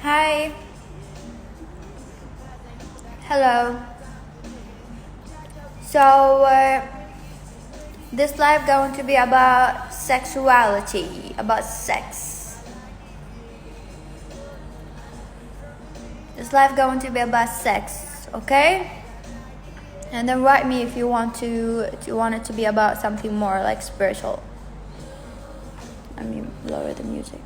Hi. Hello. So, this live going to be about sexuality, about sex. This live going to be about sex, okay? And then write me if you want it to be about something more like spiritual. Let me lower the music.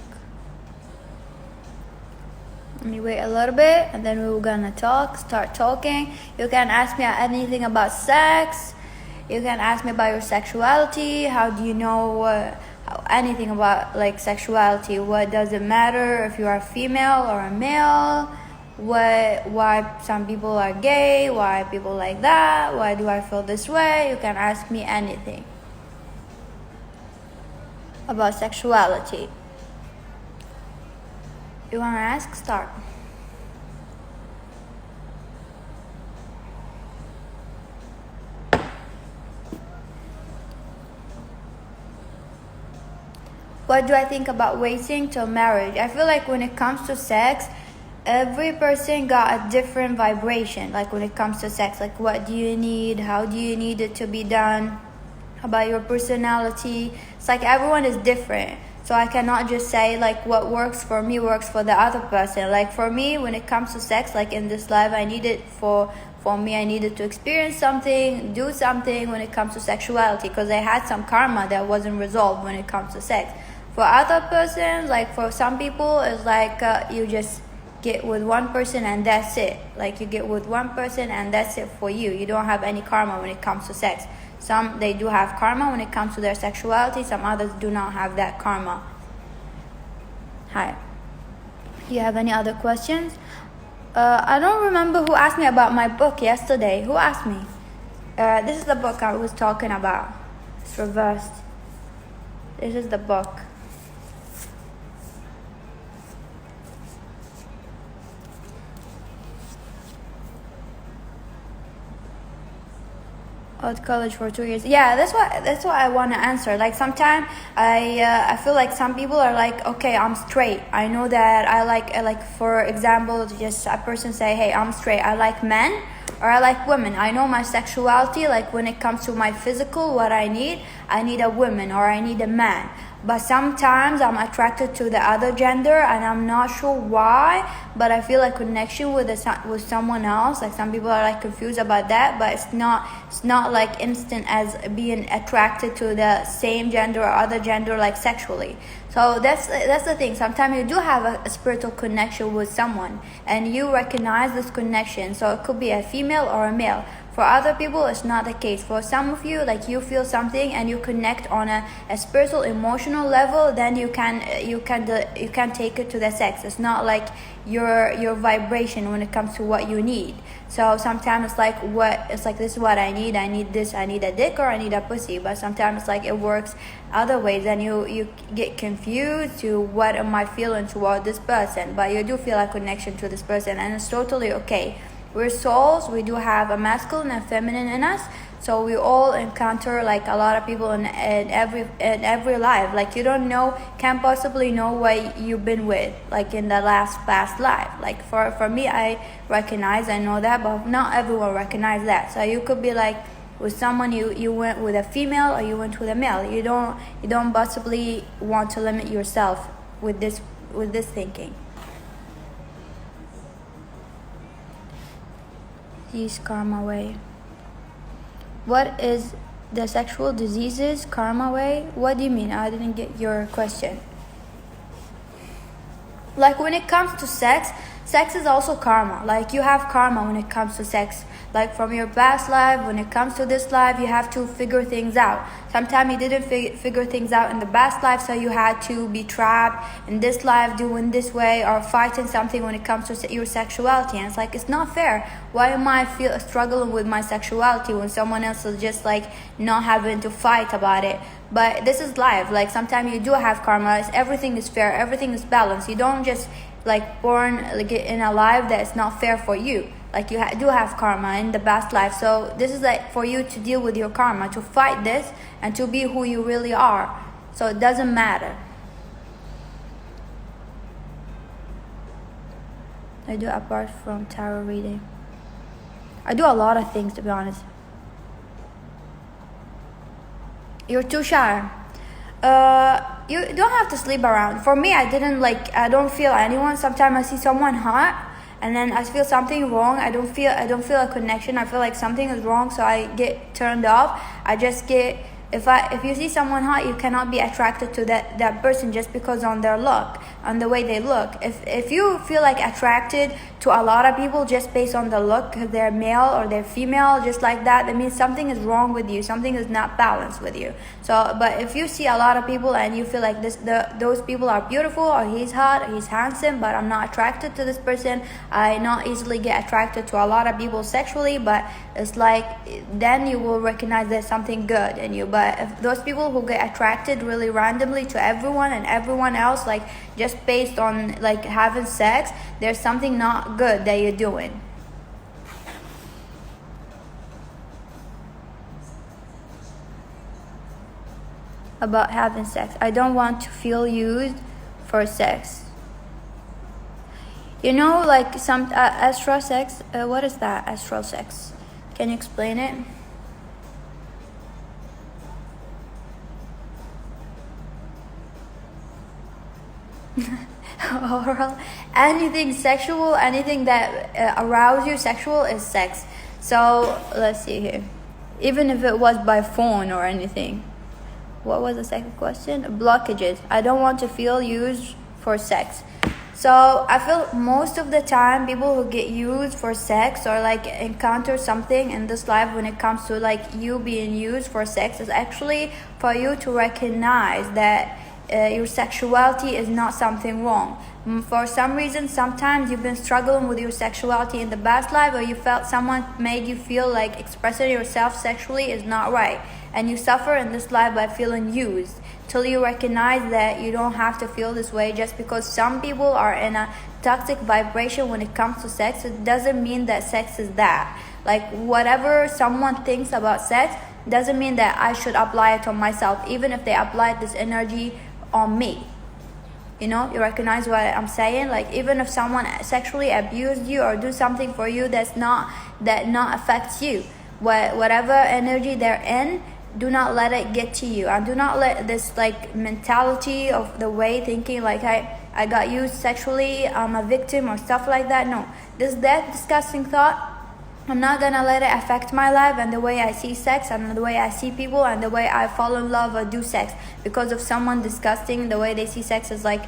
Let me wait a little bit, and then we're gonna start talking. You can ask me anything about sex. You can ask me about your sexuality. How do you know anything about like sexuality? What does it matter if you are a female or a male? Why some people are gay? Why people like that? Why do I feel this way? You can ask me anything about sexuality. You wanna ask? Start. What do I think about waiting till marriage? I feel like when it comes to sex, every person got a different vibration. Like when it comes to sex, like what do you need? How do you need it to be done? About your personality. It's like everyone is different. So I cannot just say like what works for me works for the other person. Like for me, when it comes to sex, like in this life, I need it for me, I needed to experience something, do something when it comes to sexuality, because I had some karma that wasn't resolved when it comes to sex. For other persons, like for some people, it's like you just get with one person and that's it. Like you get with one person and that's it for you. You don't have any karma when it comes to sex. Some, they do have karma when it comes to their sexuality. Some others do not have that karma. Hi. Do you have any other questions? I don't remember who asked me about my book yesterday. Who asked me? This is the book I was talking about. It's reversed. This is the book. At college for 2 years. Yeah, that's what I want to answer. Like sometimes I feel like some people are like, okay, I'm straight. I know that I like for example, just a person say, hey, I'm straight. I like men or I like women. I know my sexuality. Like when it comes to my physical, what I need a woman or I need a man. But sometimes I'm attracted to the other gender and I'm not sure why, but I feel like connection with someone else. Like some people are like confused about that, but it's not like instant as being attracted to the same gender or other gender like sexually. So that's the thing. Sometimes you do have a spiritual connection with someone and you recognize this connection. So it could be a female or a male. For other people, it's not the case. For some of you, like you feel something and you connect on a spiritual, emotional level, then you can take it to the sex. It's not like your vibration when it comes to what you need. So sometimes it's like this is what I need. I need this. I need a dick or I need a pussy. But sometimes it's like it works other ways, and you get confused to what am I feeling toward this person. But you do feel a connection to this person, and it's totally okay. We're souls. We do have a masculine and feminine in us, so we all encounter like a lot of people in every life. Like you can't possibly know what you've been with like in the past life. Like for me, I know that, but not everyone recognize that. So you could be like with someone you went with a female or you went with a male. You don't possibly want to limit yourself with this thinking. Disease karma way. What is the sexual diseases karma way? What do you mean? I didn't get your question. Like when it comes to sex is also karma. Like you have karma when it comes to sex. Like from your past life, when it comes to this life, you have to figure things out. Sometimes you didn't figure things out in the past life, so you had to be trapped in this life doing this way or fighting something when it comes to your sexuality. And it's like, it's not fair. Why am I struggling with my sexuality when someone else is just like not having to fight about it? But this is life. Like sometimes you do have karma. Everything is fair. Everything is balanced. You don't just like born like in a life that's not fair for you. Like you do have karma in the past life. So this is like for you to deal with your karma, to fight this and to be who you really are. So it doesn't matter. I do apart from tarot reading? I do a lot of things, to be honest. You're too shy. You don't have to sleep around. For me, I don't feel anyone. Sometimes I see someone hot and then I feel something wrong. I don't feel a connection. I feel like something is wrong, so I get turned off. I just get, if you see someone hot, you cannot be attracted to that person just because on their look, on the way they look. If you feel like attracted to a lot of people just based on the look, because they're male or they're female, just like that means something is wrong with you. Something is not balanced with you. So, but if you see a lot of people and you feel like those people are beautiful, or he's hot, he's handsome, but I'm not attracted to this person. I not easily get attracted to a lot of people sexually, but it's like then you will recognize there's something good in you. But if those people who get attracted really randomly to everyone and everyone else, like just based on like having sex, there's something not good that you're doing. About having sex, I don't want to feel used for sex. You know, like some astral sex. What is that, astral sex? Can you explain it? Oral, anything sexual, anything that arouse you sexual is sex. So let's see here. Even if it was by phone or anything. What was the second question? Blockages. I don't want to feel used for sex. So I feel most of the time people who get used for sex or like encounter something in this life when it comes to like you being used for sex is actually for you to recognize that your sexuality is not something wrong. For some reason, sometimes you've been struggling with your sexuality in the past life, or you felt someone made you feel like expressing yourself sexually is not right, and you suffer in this life by feeling used, till you recognize that you don't have to feel this way. Just because some people are in a toxic vibration when it comes to sex, it doesn't mean that sex is that. Like whatever someone thinks about sex doesn't mean that I should apply it on myself, even if they apply this energy on me. You know, you recognize what I'm saying? Like even if someone sexually abused you or do something for you that not affects you, whatever energy they're in, do not let it get to you, and do not let this like mentality of the way thinking like I got used sexually, I'm a victim or stuff like that. No, that disgusting thought, I'm not gonna let it affect my life and the way I see sex and the way I see people and the way I fall in love or do sex because of someone disgusting. The way they see sex is like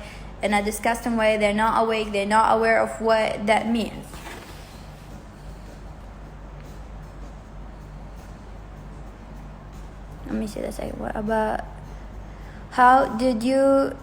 in a disgusting way. They're not awake, they're not aware of what that means. Let me see the second. What about how did you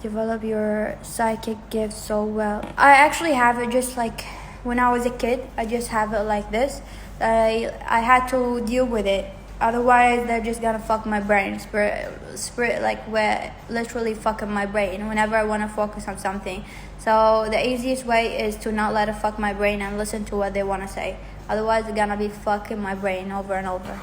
develop your psychic gift so well? I actually have it just like when I was a kid. I just have it like this. I had to deal with it. Otherwise, they're just gonna fuck my brain. Spirit like we're literally fucking my brain whenever I wanna focus on something. So the easiest way is to not let it fuck my brain and listen to what they wanna say. Otherwise, they're gonna be fucking my brain over and over.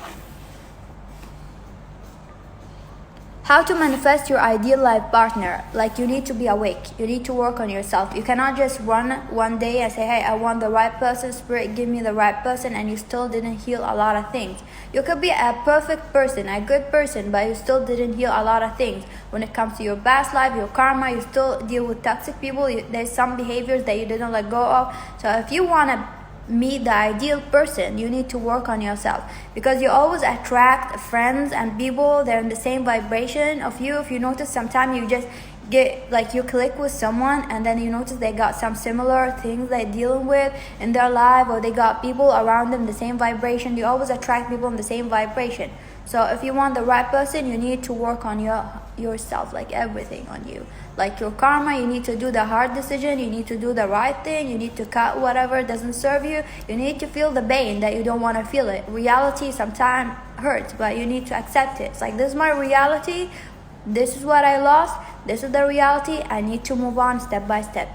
How to manifest your ideal life partner? Like you need to be awake. You need to work on yourself. You cannot just run one day and say, hey, I want the right person, spirit give me the right person, and you still didn't heal a lot of things. You could be a perfect person, a good person, but you still didn't heal a lot of things. When it comes to your past life, your karma, you still deal with toxic people. There's some behaviors that you didn't let go of. So if you want to meet the ideal person, you need to work on yourself, because you always attract friends and people that are in the same vibration of you. If you notice, sometimes you just get like you click with someone and then you notice they got some similar things they're dealing with in their life, or they got people around them the same vibration. You always attract people in the same vibration. So if you want the right person, you need to work on yourself, like everything on you. Like your karma, you need to do the hard decision, you need to do the right thing, you need to cut whatever doesn't serve you. You need to feel the pain that you don't want to feel it. Reality sometimes hurts, but you need to accept it. It's like, this is my reality, this is what I lost, this is the reality, I need to move on step by step.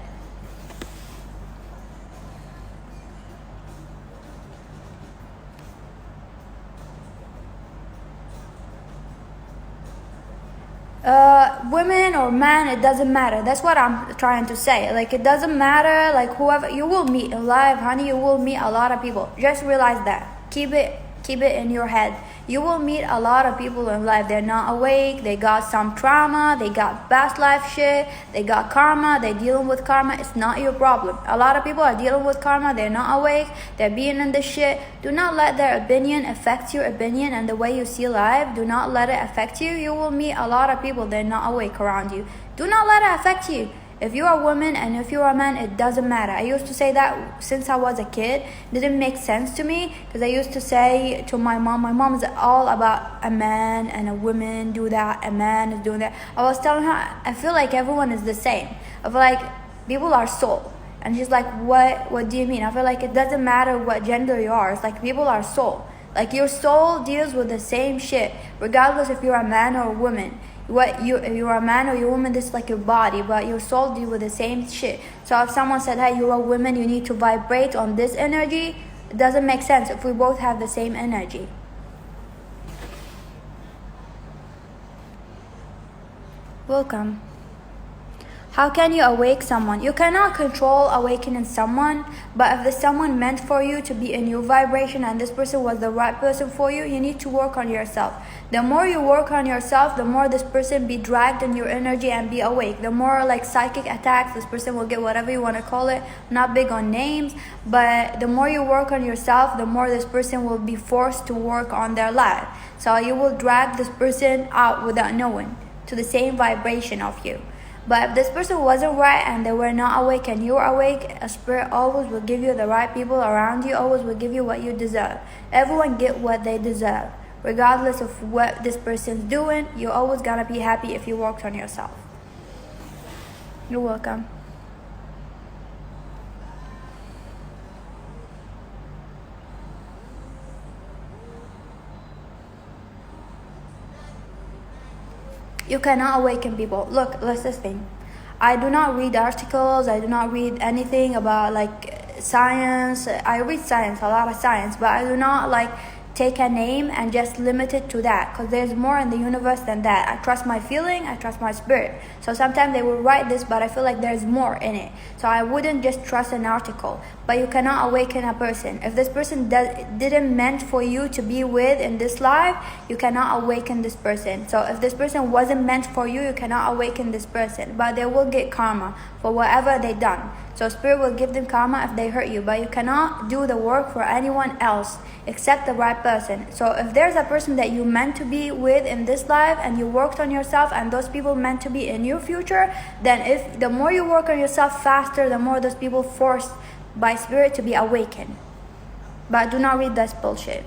women or man, it doesn't matter. That's what I'm trying to say. Like, it doesn't matter. Like, whoever you will meet in life, honey, you will meet a lot of people. Just realize that. Keep it in your head. You will meet a lot of people in life. They're not awake. They got some trauma. They got past life shit. They got karma. They're dealing with karma. It's not your problem. A lot of people are dealing with karma. They're not awake. They're being in this shit. Do not let their opinion affect your opinion and the way you see life. Do not let it affect you. You will meet a lot of people. They're not awake around you. Do not let it affect you. If you're a woman and if you're a man, it doesn't matter. I used to say that since I was a kid. It didn't make sense to me because I used to say to my mom is all about a man and a woman do that, a man is doing that. I was telling her, I feel like everyone is the same. I feel like people are soul. And she's like, what do you mean? I feel like it doesn't matter what gender you are. It's like people are soul. Like your soul deals with the same shit, regardless if you're a man or a woman. If you're a man or you're a woman, this is like your body, but your soul deals with the same shit. So if someone said, hey, you're a woman, you need to vibrate on this energy, it doesn't make sense if we both have the same energy. Welcome. How can you awake someone? You cannot control awakening someone, but if the someone meant for you to be in your vibration and this person was the right person for you, you need to work on yourself. The more you work on yourself, the more this person be dragged in your energy and be awake. The more like psychic attacks, this person will get, whatever you want to call it. I'm not big on names, but the more you work on yourself, the more this person will be forced to work on their life. So you will drag this person out without knowing to the same vibration of you. But if this person wasn't right and they were not awake and you are awake, a spirit always will give you the right people around you, always will give you what you deserve. Everyone get what they deserve. Regardless of what this person's doing, you're always gonna be happy if you worked on yourself. You're welcome. You cannot awaken people. Look, that's this thing. I do not read articles. I do not read anything about like science. I read science, a lot of science, but I do not like take a name and just limit it to that, because there's more in the universe than that. I trust my feeling, I trust my spirit. So sometimes they will write this, but I feel like there's more in it. So I wouldn't just trust an article. But you cannot awaken a person. If this person didn't meant for you to be with in this life, you cannot awaken this person. So if this person wasn't meant for you, you cannot awaken this person. But they will get karma for whatever they done. So spirit will give them karma if they hurt you, but you cannot do the work for anyone else except the right person. So if there's a person that you meant to be with in this life and you worked on yourself and those people meant to be in your future, then if the more you work on yourself faster, the more those people forced by spirit to be awakened. But do not read this bullshit.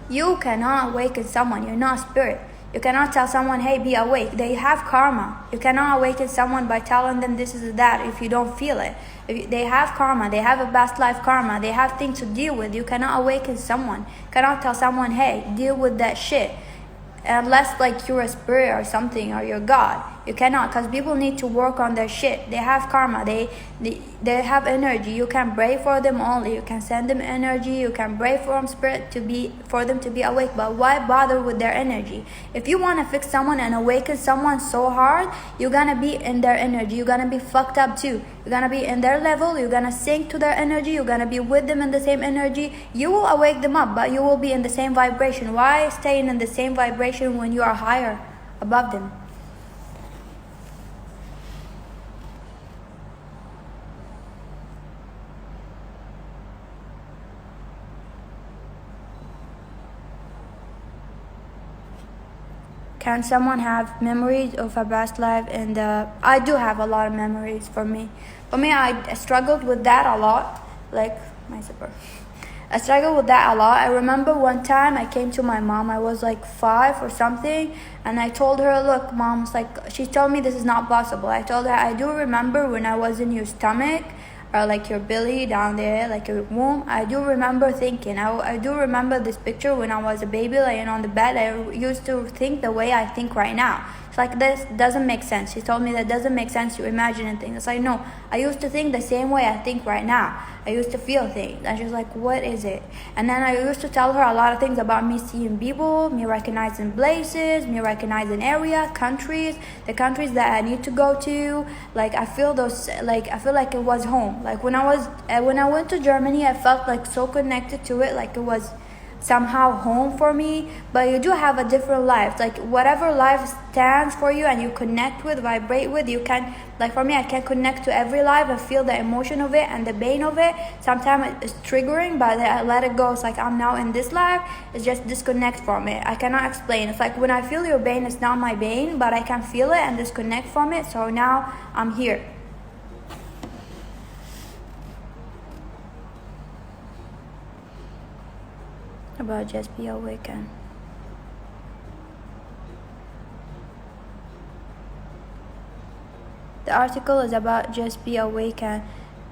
You cannot awaken someone. You're not spirit. You cannot tell someone, hey, be awake. They have karma. You cannot awaken someone by telling them this is that if you don't feel it. If they have karma. They have a past life karma. They have things to deal with. You cannot awaken someone. You cannot tell someone, hey, deal with that shit. Unless like you're a spirit or something or you're God. You cannot, because people need to work on their shit. They have karma. They have energy. You can pray for them only. You can send them energy. You can pray for them spirit for them to be awake. But why bother with their energy? If you want to fix someone and awaken someone so hard, you're gonna be in their energy. You're gonna be fucked up too. You're gonna be in their level. You're gonna sink to their energy. You're gonna be with them in the same energy. You will awake them up, but you will be in the same vibration. Why staying in the same vibration when you are higher above them? Can someone have memories of a past life? And I do have a lot of memories for me. I struggled with that a lot. Like, my zipper. I struggled with that a lot. I remember one time I came to my mom. I was like 5 or something. And I told her, look, mom, it's like, she told me this is not possible. I told her, I do remember when I was in your stomach, or like your belly down there, like your womb. I do remember thinking. I do remember this picture when I was a baby laying on the bed. I used to think the way I think right now. It's like, this doesn't make sense. She told me that doesn't make sense. You imagining things. It's like, no, I used to think the same way I think right now. I used to feel things. And she's like, what is it? And then I used to tell her a lot of things about me seeing people, me recognizing places, me recognizing area, countries, the countries that I need to go to. Like, I feel like it was home. Like, when I went to Germany, I felt like so connected to it, like it was somehow home for me. But you do have a different life, like whatever life stands for you and you connect with, vibrate with, you can, like for me, I can connect to every life. I feel the emotion of it and the pain of it. Sometimes it's triggering, but I let it go. It's like, I'm now in this life, it's just disconnect from it. I cannot explain. It's like, when I feel your pain, it's not my pain, but I can feel it and disconnect from it. So now I'm here. About just be awakened. The article is about just be awakened,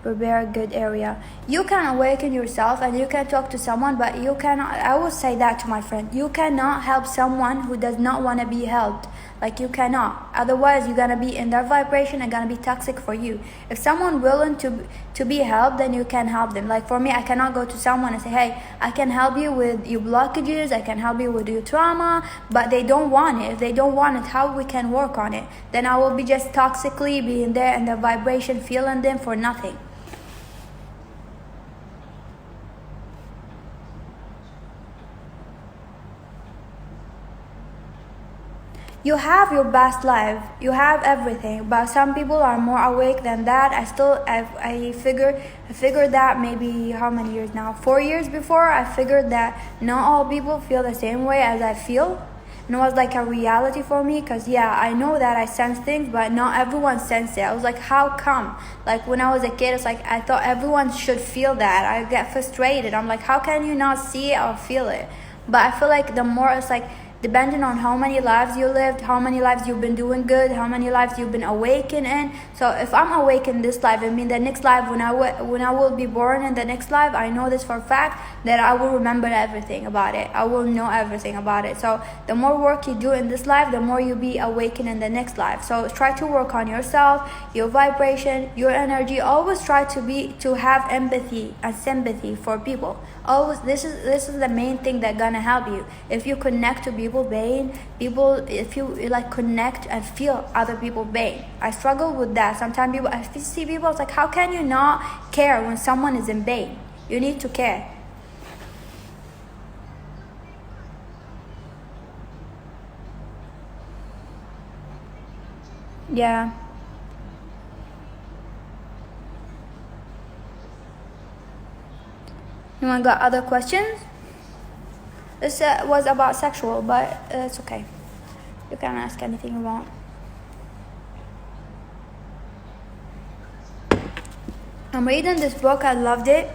prepare a good area. You can awaken yourself and you can talk to someone, but you cannot, I will say that to my friend, you cannot help someone who does not want to be helped. Like, you cannot. Otherwise, you're gonna be in their vibration and gonna be toxic for you. If someone willing to be helped, then you can help them. Like for me, I cannot go to someone and say, hey, I can help you with your blockages, I can help you with your trauma, but they don't want it. If they don't want it, how we can work on it? Then I will be just toxically being there in their vibration, feeling them for nothing. You have your past life, you have everything, but some people are more awake than that. I figured that maybe how many years now? 4 years before, I figured that not all people feel the same way as I feel. And it was like a reality for me, because yeah, I know that I sense things, but not everyone senses it. I was like, how come? Like when I was a kid, it's like I thought everyone should feel that. I get frustrated. I'm like, how can you not see it or feel it? But I feel like the more, it's like, depending on how many lives you lived, how many lives you've been doing good, how many lives you've been awakened in. So if I'm awake in this life, I mean the next life, when I will be born in the next life, I know this for a fact that I will remember everything about it. I will know everything about it. So the more work you do in this life, the more you be awakened in the next life. So try to work on yourself, your vibration, your energy. Always try to have empathy and sympathy for people. Always, this is the main thing that's gonna help you. If you connect to people pain, if you like connect and feel other people pain. I struggle with that. Sometimes I see people, it's like, how can you not care when someone is in pain? You need to care. Yeah. Anyone got other questions? This was about sexual, but it's okay. You can ask anything you want. I'm reading this book. I loved it.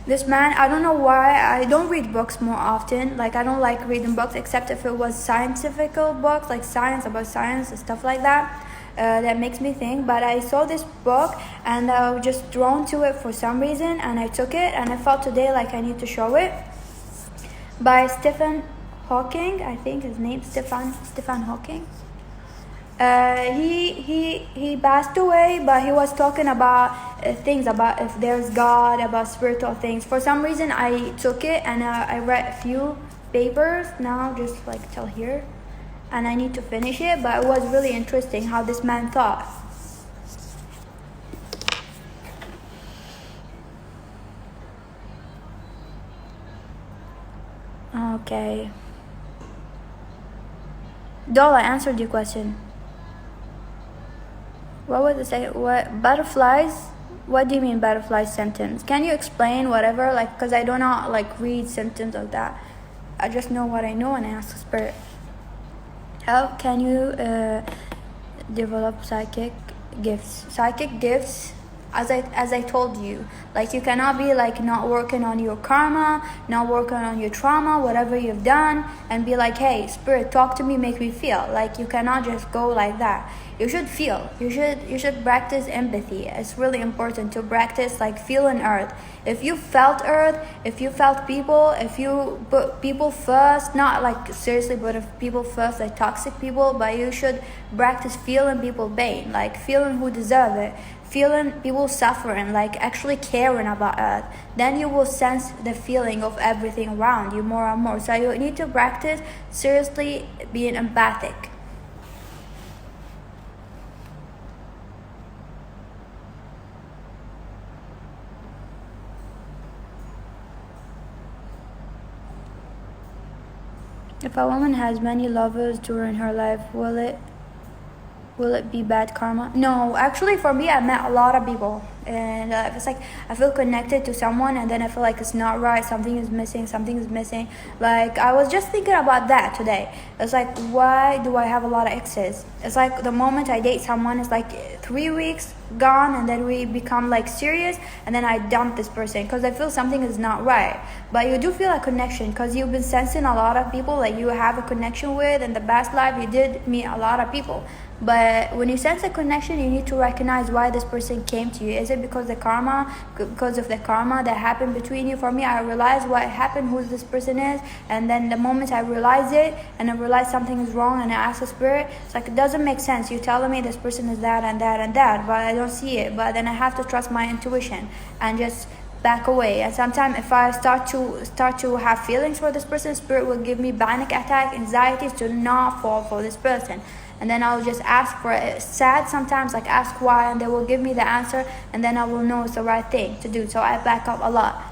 This man, I don't know why, I don't read books more often. Like, I don't like reading books except if it was scientific books, like science, about science and stuff like that. That makes me think. But I saw this book and I was just drawn to it for some reason, and I took it, and I felt today like I need to show it. By Stephen Hawking, I think his name Stephen Hawking. He passed away, but he was talking about things about if there's God, about spiritual things. For some reason, I took it and I read a few papers now, just like till here, and I need to finish it. But it was really interesting how this man thought. Okay. Doll, I answered your question. What was it say? What butterflies? What do you mean butterfly sentence? Can you explain whatever? Like, because I do not like read sentence of that. I just know what I know and I ask spirit. How can you develop psychic gifts? Psychic gifts. as I told you, like you cannot be like not working on your karma, not working on your trauma, whatever you've done, and be like, hey, spirit, talk to me, make me feel. Like you cannot just go like that. You should feel. You should practice empathy. It's really important to practice like feeling earth. If you felt earth, if you felt people, if you put people first, not like seriously, but if people first, like toxic people, but you should practice feeling people pain, like feeling who deserve it, feeling people suffering, like actually caring about earth. Then you will sense the feeling of everything around you more and more. So you need to practice seriously being empathic. If a woman has many lovers during her life, will it be bad karma? No, actually, for me, I met a lot of people, and it's like I feel connected to someone, and then I feel like it's not right. Something is missing. Something is missing. Like I was just thinking about that today. It's like, why do I have a lot of exes? It's like the moment I date someone, it's like 3 weeks gone, and then we become like serious, and then I dump this person because I feel something is not right. But you do feel a connection because you've been sensing a lot of people like you have a connection with. In the past life, you did meet a lot of people. But when you sense a connection, you need to recognize why this person came to you. Is it because of the karma that happened between you? For me, I realized what happened, who this person is, and then the moment I realize it, and I realize something is wrong, and I ask the spirit, it's like it doesn't make sense. You're telling me this person is that and that and that, but I don't see it. But then I have to trust my intuition and just back away. And sometimes if I start to have feelings for this person, spirit will give me panic attack, anxieties to not fall for this person. And then I'll just ask for it. Sad sometimes, like ask why, and they will give me the answer, and then I will know it's the right thing to do. So I back up a lot.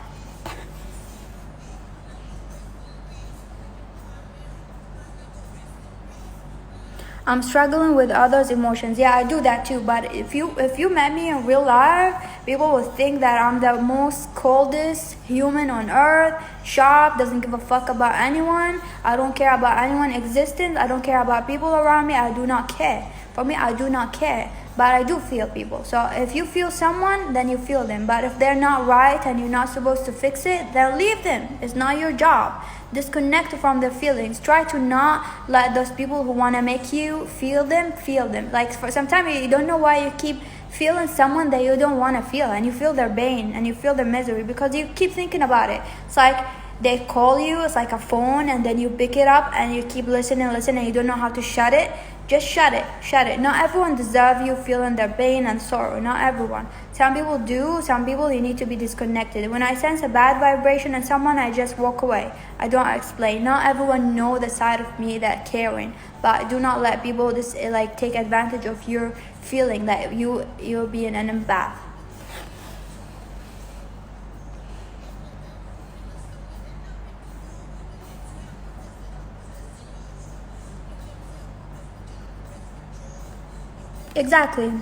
I'm struggling with others' emotions. Yeah, I do that too. But if you met me in real life, people will think that I'm the most coldest human on earth. Sharp, doesn't give a fuck about anyone. I don't care about anyone's existence. I don't care about people around me. I do not care. For me, I do not care. But I do feel people. So if you feel someone, then you feel them. But if they're not right and you're not supposed to fix it, then leave them. It's not your job. Disconnect from their feelings. Try to not let those people who want to make you feel them. Like for sometimes you don't know why you keep feeling someone that you don't want to feel, and you feel their pain and you feel their misery because you keep thinking about it. It's like they call you, it's like a phone, and then you pick it up and you keep listening, you don't know how to shut it. Just shut it. Not everyone deserves you feeling their pain and sorrow. Not everyone. Some people do. Some people you need to be disconnected. When I sense a bad vibration in someone, I just walk away. I don't explain. Not everyone know the side of me that caring. But do not let people like take advantage of your feeling that you're being an empath. Exactly.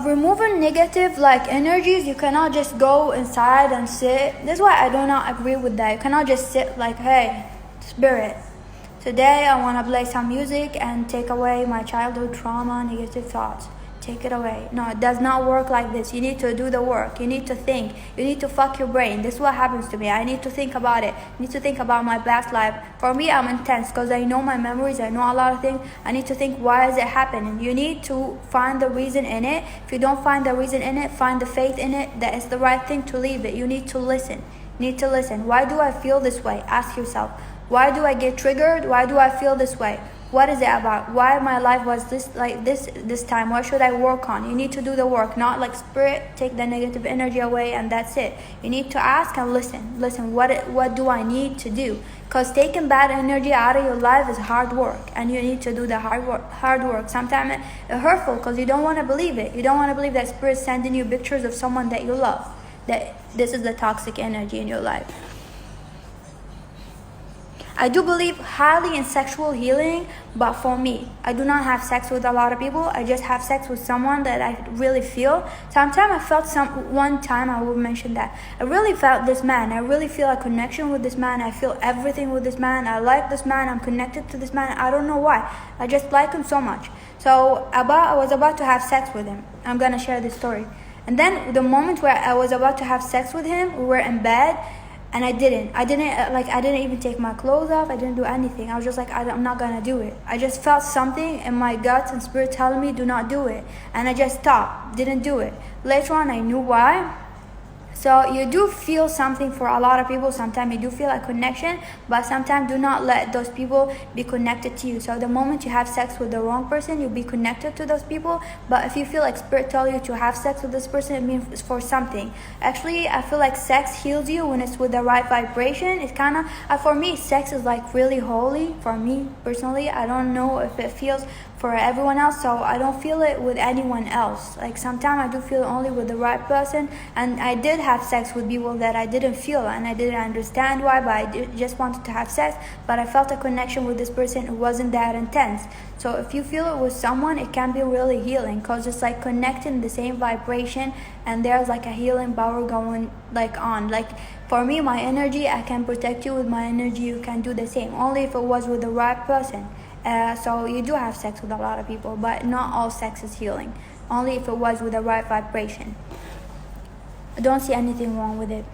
Removing negative like energies, you cannot just go inside and sit. That's why I do not agree with that. You cannot just sit like, hey, spirit, today I want to play some music and take away my childhood trauma, negative thoughts. Take it away. No, it does not work like this. You need to do the work. You need to think. You need to fuck your brain. This is what happens to me. I need to think about it. I need to think about my past life. For me, I'm intense because I know my memories. I know a lot of things. I need to think, why is it happening? You need to find the reason in it. If you don't find the reason in it, find the faith in it. That is the right thing to leave it. You need to listen. You need to listen. Why do I feel this way? Ask yourself. Why do I get triggered? Why do I feel this way? What is it about? Why my life was this time? What should I work on? You need to do the work, not like spirit, take the negative energy away and that's it. You need to ask and listen. Listen, what do I need to do? Because taking bad energy out of your life is hard work, and you need to do the hard work. Sometimes it's hurtful because you don't want to believe it. You don't want to believe that spirit is sending you pictures of someone that you love. That this is the toxic energy in your life. I do believe highly in sexual healing, but for me, I do not have sex with a lot of people. I just have sex with someone that I really feel. Sometimes I felt one time I will mention that. I really felt this man. I really feel a connection with this man. I feel everything with this man. I like this man. I'm connected to this man. I don't know why. I just like him so much. So I was about to have sex with him. I'm gonna share this story. And then the moment where I was about to have sex with him, we were in bed. And I didn't even take my clothes off. I didn't do anything. I was just like, I'm not gonna do it. I just felt something in my guts and spirit telling me, do not do it. And I just stopped, didn't do it. Later on, I knew why. So you do feel something for a lot of people. Sometimes you do feel a connection, but sometimes do not let those people be connected to you. So the moment you have sex with the wrong person, you'll be connected to those people. But if you feel like spirit tell you to have sex with this person, it means it's for something. Actually, I feel like sex heals you when it's with the right vibration. It's kind of, for me, sex is like really holy. For me personally, I don't know if it feels for everyone else, so I don't feel it with anyone else. Like sometimes I do feel only with the right person, and I did have sex with people that I didn't feel and I didn't understand why, but I just wanted to have sex, but I felt a connection with this person. It wasn't that intense. So if you feel it with someone, it can be really healing, because it's like connecting the same vibration, and there's like a healing power going like on. Like for me, my energy, I can protect you with my energy. You can do the same, only if it was with the right person. So you do have sex with a lot of people, but not all sex is healing. Only if it was with the right vibration. I don't see anything wrong with it.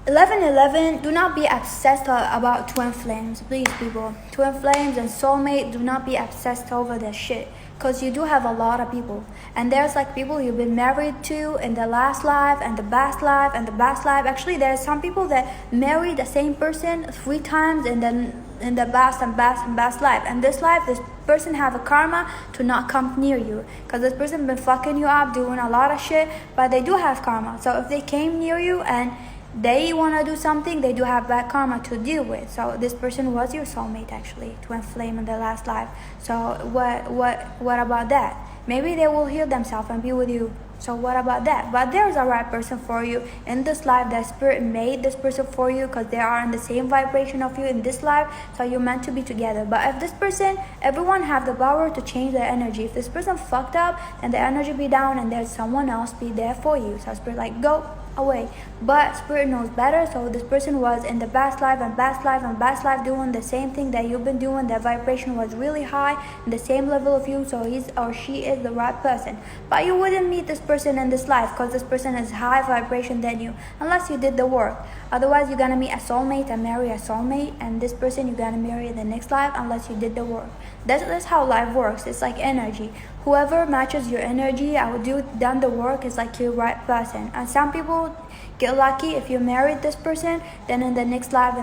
1111, do not be obsessed about twin flames. Please, people. Twin flames and soulmate, do not be obsessed over that shit. Because you do have a lot of people. And there's like people you've been married to in the last life and the past life and the past life. Actually, there's some people that marry the same person 3 times and then in the past and past life. And this life, this person have a karma to not come near you. Because this person been fucking you up, doing a lot of shit. But they do have karma. So if they came near you and they want to do something, they do have bad karma to deal with. So this person was your soulmate, actually, twin flame in the last life. So what about that? Maybe they will heal themselves and be with you. So what about that? But there's a right person for you in this life. That spirit made this person for you because they are in the same vibration of you in this life. So you're meant to be together. But if this person, everyone have the power to change their energy. If this person fucked up, then the energy be down and there's someone else be there for you. So spirit like, go away. But spirit knows better. So this person was in the past life and past life and past life doing the same thing that you've been doing. Their vibration was really high, the same level of you. So he's or she is the right person. But you wouldn't meet this person in this life because this person is high vibration than you unless you did the work. Otherwise, you're gonna meet a soulmate and marry a soulmate, and this person you're gonna marry in the next life unless you did the work. That's how life works. It's like energy. Whoever matches your energy, I would done the work, is like your right person. And some people get lucky if you married this person, then in the next life,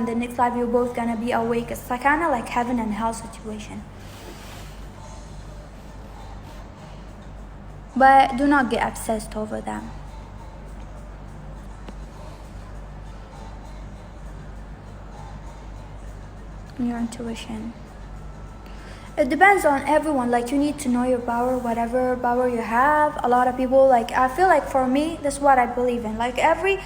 you're both gonna be awake. It's like kind of like heaven and hell situation. But do not get obsessed over them. Your intuition. It depends on everyone. Like, you need to know your power, whatever power you have. A lot of people, like, I feel like for me, that's what I believe in. Like, every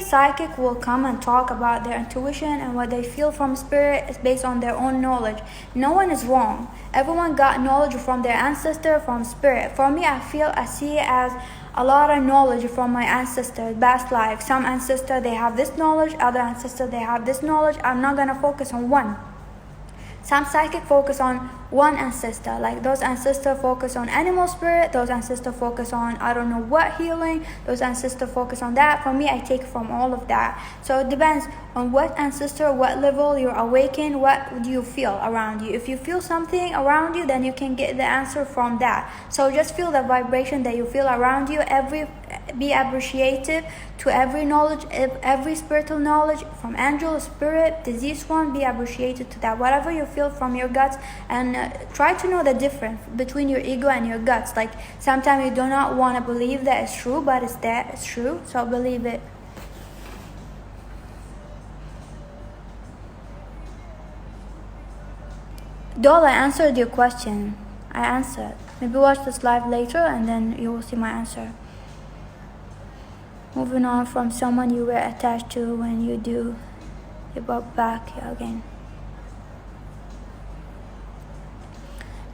psychic will come and talk about their intuition and what they feel from spirit is based on their own knowledge. No one is wrong. Everyone got knowledge from their ancestor, from spirit. For me, I see it as a lot of knowledge from my ancestors, past life. Some ancestor, they have this knowledge. Other ancestor, they have this knowledge. I'm not gonna focus on one. Some psychic focus on one ancestor, like those ancestors focus on animal spirit, those ancestors focus on I don't know what healing, those ancestors focus on that. For me, I take from all of that. So it depends on what ancestor, what level you're awakened, what do you feel around you. If you feel something around you, then you can get the answer from that. So just feel the vibration that you feel around you. Be appreciative to every knowledge, every spiritual knowledge from angel, spirit, diseased one. Be appreciated to that. Whatever you feel from your guts, and try to know the difference between your ego and your guts. Like, sometimes you do not want to believe that it's true, but it's true. So believe it. Doll, I answered your question. I answered. Maybe watch this live later and then you will see my answer. Moving on from someone you were attached to when you do You brought back again.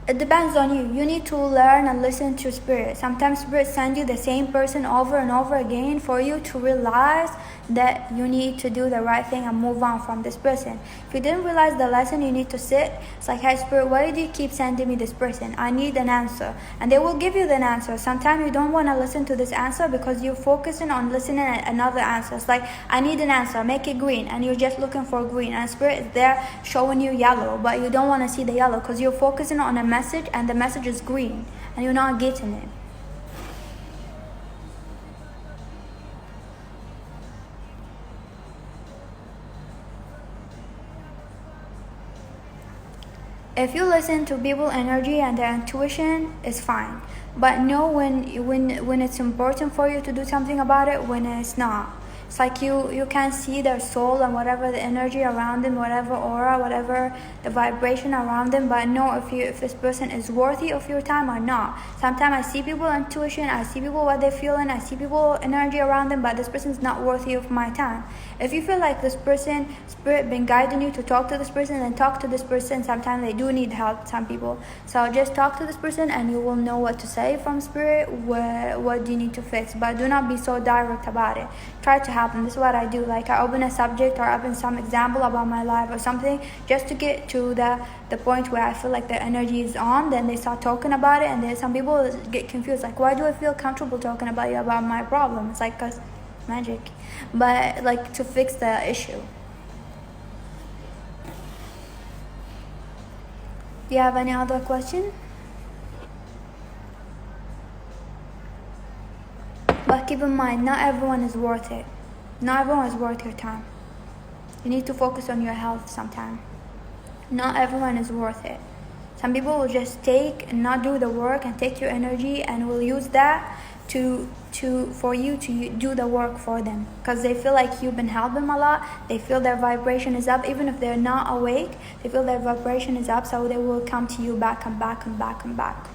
It depends on you. You need to learn and listen to spirit. Sometimes spirit send you the same person over and over again for you to realize that you need to do the right thing and move on from this person. If you didn't realize the lesson, you need to sit. It's like, hey spirit, why do you keep sending me this person? I need an answer. And they will give you the answer. Sometimes you don't want to listen to this answer because you're focusing on listening at another answer. It's like, I need an answer, make it green. And you're just looking for green. And spirit is there showing you yellow, but you don't want to see the yellow because you're focusing on a message and the message is green and you're not getting it. If you listen to people's energy and their intuition, it's fine. But know when it's important for you to do something about it, when it's not. It's like you can see their soul and whatever the energy around them, whatever aura, whatever the vibration around them, but know if this person is worthy of your time or not. Sometimes I see people intuition, I see people what they're feeling, I see people energy around them, but this person is not worthy of my time. If you feel like this person, spirit been guiding you to talk to this person, then talk to this person. Sometimes they do need help, some people. So just talk to this person and you will know what to say from spirit, what do you need to fix. But do not be so direct about it. Try to help them. This is what I do. Like I open a subject or open some example about my life or something just to get to the point where I feel like the energy is on. Then they start talking about it, and then some people get confused. Like, why do I feel comfortable talking about my problem? It's like, cause magic. But like to fix the issue. Do you have any other question? But keep in mind, not everyone is worth it. Not everyone is worth your time. You need to focus on your health sometime. Not everyone is worth it. Some people will just take and not do the work and take your energy and will use that for you to do the work for them, because they feel like you've been helping them a lot. They feel their vibration is up, even if they're not awake. They feel their vibration is up, so they will come to you back and back and back and back.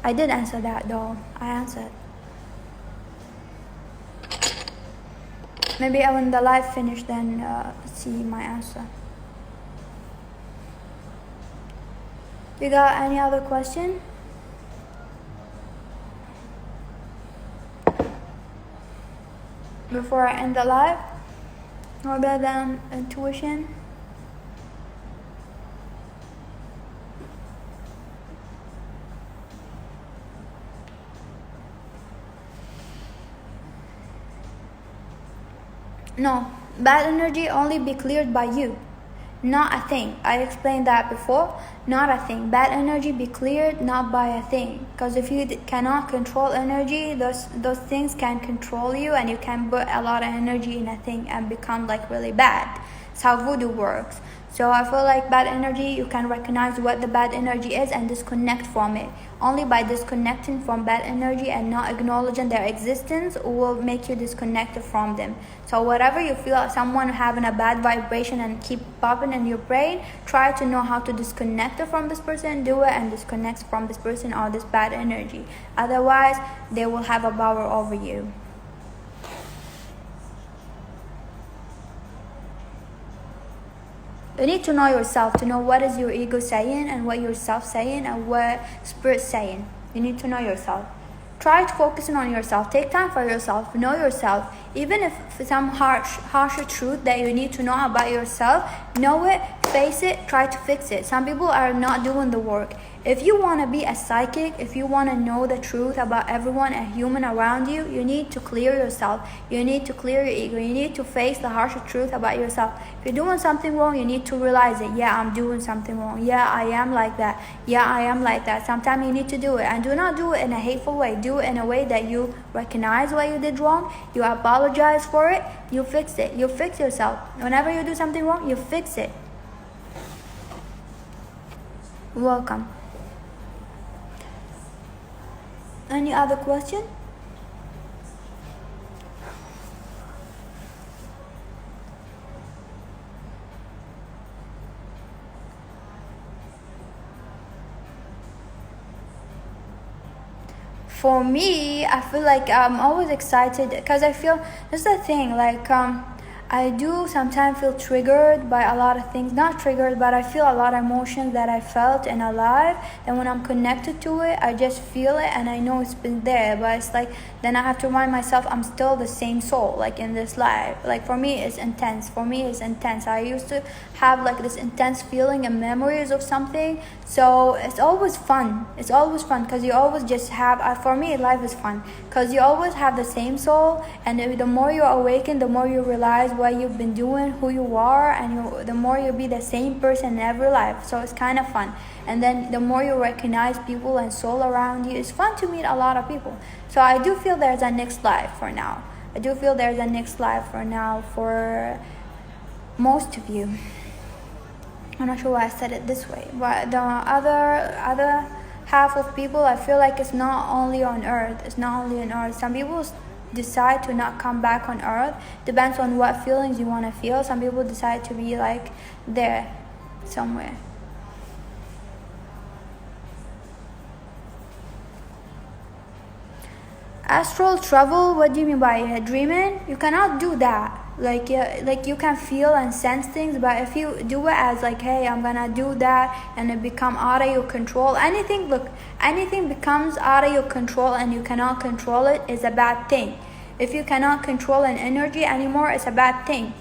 I did answer that though. I answered. Maybe when the live finished, then see my answer. You got any other question? Before I end the live? Other than intuition? No, bad energy only be cleared by you, not a thing. I explained that before. Not a thing. Bad energy be cleared not by a thing. Because if you cannot control energy, those things can control you, and you can put a lot of energy in a thing and become like really bad. It's how voodoo works. So I feel like bad energy, you can recognize what the bad energy is and disconnect from it. Only by disconnecting from bad energy and not acknowledging their existence will make you disconnected from them. So whatever you feel someone having a bad vibration and keep popping in your brain, try to know how to disconnect it from this person, do it, and disconnect from this person or this bad energy. Otherwise, they will have a power over you. You need to know yourself, to know what is your ego saying and what your self saying and what spirit saying. You need to know yourself. Try to focus on yourself. Take time for yourself. Know yourself. Even if some harsher truth that you need to know about yourself, know it, face it, try to fix it. Some people are not doing the work. If you want to be a psychic, if you want to know the truth about everyone and human around you, you need to clear yourself. You need to clear your ego. You need to face the harsher truth about yourself. If you're doing something wrong, you need to realize it. Yeah, I'm doing something wrong. Yeah, I am like that. Yeah, I am like that. Sometimes you need to do it. And do not do it in a hateful way. Do it in a way that you recognize what you did wrong. You apologize for it. You fix it. You fix yourself. Whenever you do something wrong, you fix it. Welcome. Any other question? For me, I feel like I'm always excited because I feel this is the thing. Like I do sometimes feel triggered by a lot of things. Not triggered, but I feel a lot of emotions that I felt in a life. Then when I'm connected to it, I just feel it and I know it's been there. But it's like then I have to remind myself I'm still the same soul, like in this life. Like for me, it's intense. For me, it's intense. I used to have like this intense feeling and memories of something. So it's always fun. It's always fun because you always just have. For me, life is fun because you always have the same soul, and the more you awaken, the more you realize what you've been doing, who you are, and the more you'll be the same person in every life. So it's kind of fun. And then the more you recognize people and soul around you, it's fun to meet a lot of people. So I do feel there's a next life for now. I do feel there's a next life for now for most of you. I'm not sure why I said it this way, but the other half of people, I feel like it's not only on earth. It's not only on earth. Some people decide to not come back on earth. Depends on what feelings you want to feel. Some people decide to be like there somewhere. Astral travel, what do you mean by dreaming? You cannot do that. Like you can feel and sense things, but if you do it as like, hey, I'm gonna do that, and it become out of your control, anything becomes out of your control and you cannot control it is a bad thing. If you cannot control an energy anymore, it's a bad thing.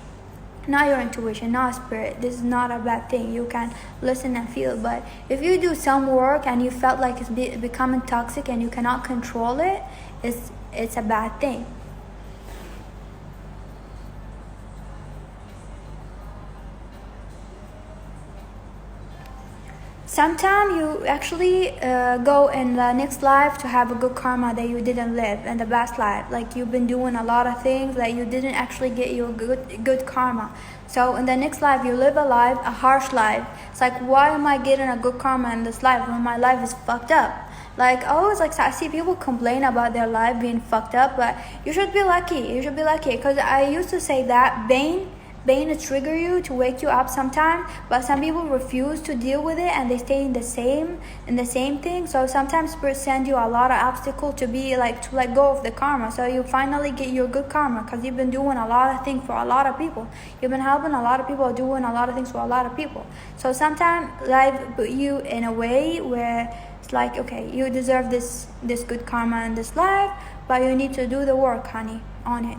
Not your intuition, not spirit. This is not a bad thing. You can listen and feel. But if you do some work and you felt like it's becoming toxic and you cannot control it, it's a bad thing. Sometimes you actually go in the next life to have a good karma that you didn't live in the past life. Like you've been doing a lot of things that you didn't actually get your good karma. So in the next life you live a harsh life. It's like, why am I getting a good karma in this life when my life is fucked up? Like always, like I see people complain about their life being fucked up, but you should be lucky. You should be lucky because I used to say that Bane to trigger you, to wake you up sometime, but some people refuse to deal with it and they stay in the same thing. So sometimes spirit send you a lot of obstacles to be like to let go of the karma, so you finally get your good karma because you've been doing a lot of things for a lot of people. You've been helping a lot of people, doing a lot of things for a lot of people. So sometimes life put you in a way where it's like, okay, you deserve this good karma in this life, but you need to do the work, honey, on it.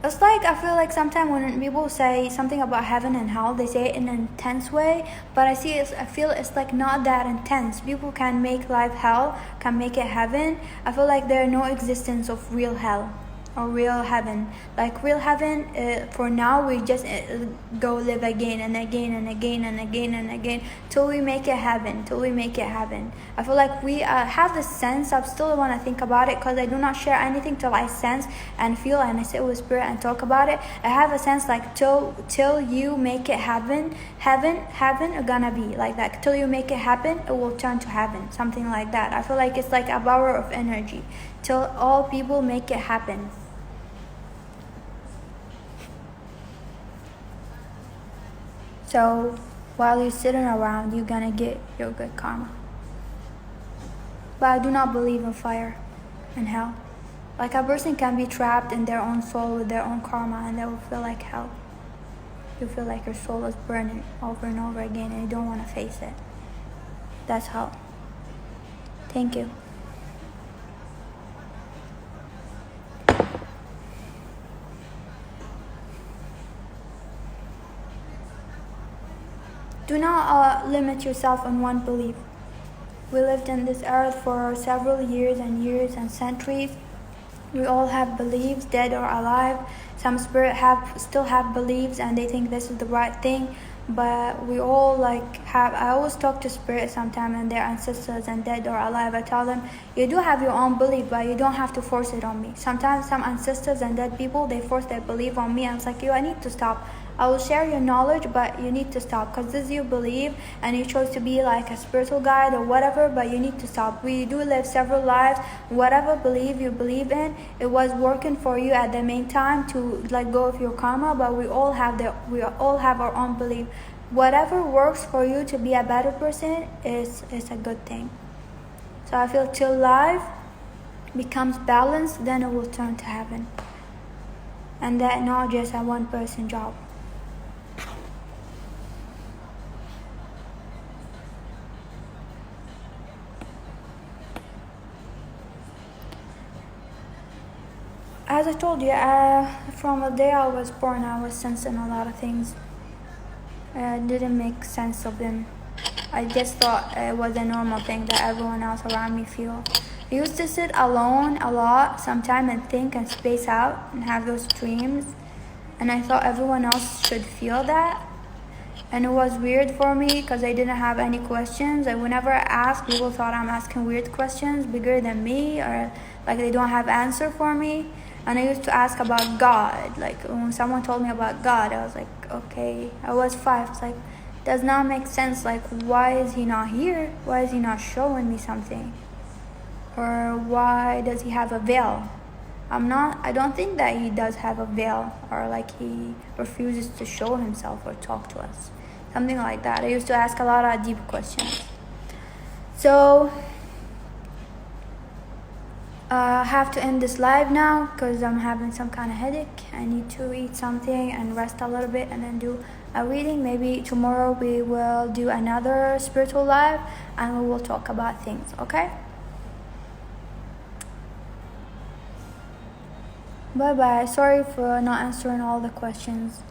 It's like, I feel like sometimes when people say something about heaven and hell, they say it in an intense way, but I feel it's like not that intense. People can make life hell, can make it heaven. I feel like there is no existence of real hell or real heaven. Like real heaven, for now we just go live again and again and again and again and again till we make it heaven, I feel like we have this sense. I still want to think about it because I do not share anything till I sense and feel and I sit with spirit and talk about it. I have a sense like till you make it heaven are gonna be like that. Till you make it happen, it will turn to heaven, something like that. I feel like it's like a power of energy till all people make it happen. So while you're sitting around, you're gonna get your good karma. But I do not believe in fire and hell. Like a person can be trapped in their own soul with their own karma and they will feel like hell. You feel like your soul is burning over and over again and you don't want to face it. That's hell. Thank you. Do not limit yourself on one belief. We lived in this earth for several years and centuries. We all have beliefs, dead or alive. Some spirit still have beliefs and they think this is the right thing. But we all I always talk to spirits sometimes and their ancestors and dead or alive. I tell them, you do have your own belief, but you don't have to force it on me. Sometimes some ancestors and dead people, they force their belief on me. I was like, I need to stop. I will share your knowledge, but you need to stop because this is your belief and you chose to be like a spiritual guide or whatever, but you need to stop. We do live several lives. Whatever belief you believe in, it was working for you at the main time to let go of your karma, but we all have our own belief. Whatever works for you to be a better person is a good thing. So I feel till life becomes balanced, then it will turn to heaven. And that not just a one person job. As I told you, from the day I was born, I was sensing a lot of things. I didn't make sense of them. I just thought it was a normal thing that everyone else around me feel. I used to sit alone a lot sometimes and think and space out and have those dreams. And I thought everyone else should feel that. And it was weird for me because I didn't have any questions. And whenever I asked, people thought I'm asking weird questions bigger than me, or like they don't have answer for me. And I used to ask about God. Like when someone told me about God, I was like, okay. I was 5. It's like, does not make sense. Like, why is he not here? Why is he not showing me something? Or why does he have a veil? I don't think that he does have a veil, or like he refuses to show himself or talk to us. Something like that. I used to ask a lot of deep questions. So I have to end this live now because I'm having some kind of headache. I need to eat something and rest a little bit and then do a reading. Maybe tomorrow we will do another spiritual live and we will talk about things, okay? Bye bye. Sorry for not answering all the questions.